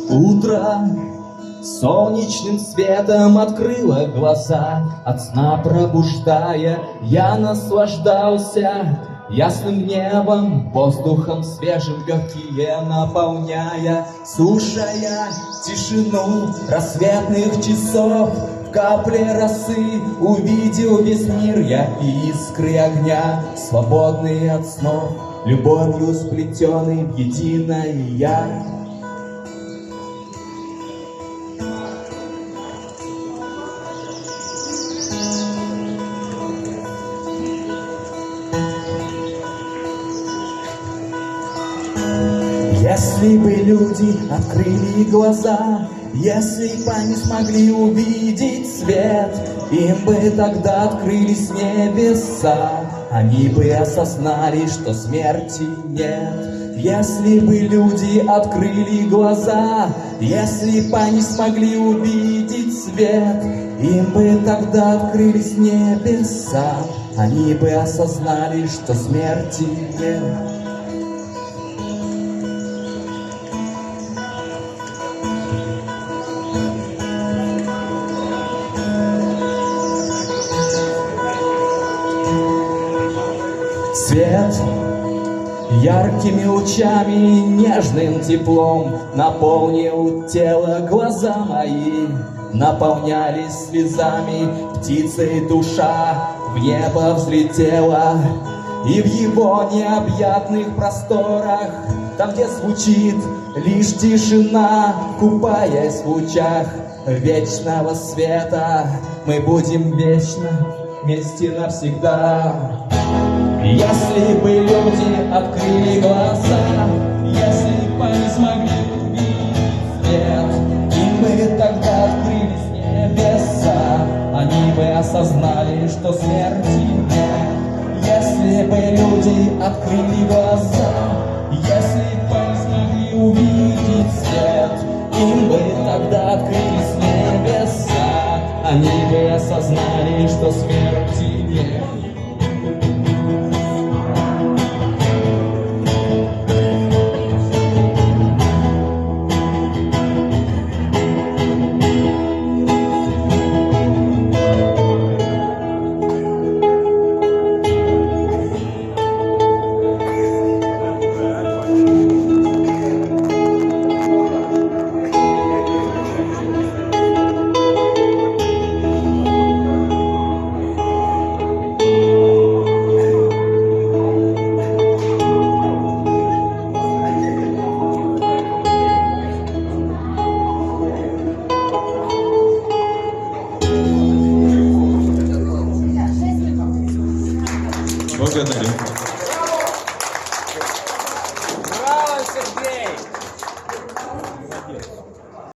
Утро солнечным светом открыло глаза, от сна пробуждая, я наслаждался ясным небом, воздухом свежим легкие наполняя, слушая тишину рассветных часов. В капле росы увидел весь мир я и искры огня, свободные от снов, любовью сплетенный в единое я. Если бы люди открыли глаза, если бы они смогли увидеть свет, им бы тогда открылись небеса, они бы осознали, что смерти нет. Если бы люди открыли глаза, если бы они смогли увидеть свет, им бы тогда открылись небеса, они бы осознали, что смерти нет. Свет яркими лучами, нежным теплом наполнил тело, глаза мои наполнялись слезами, птицей душа в небо взлетела, и в его необъятных просторах, там, где звучит лишь тишина, купаясь в лучах вечного света, мы будем вечно вместе навсегда. Если бы люди открыли глаза, если бы они смогли увидеть свет, им бы тогда открылись небеса, они бы осознали, что смерти нет. Если бы люди открыли глаза,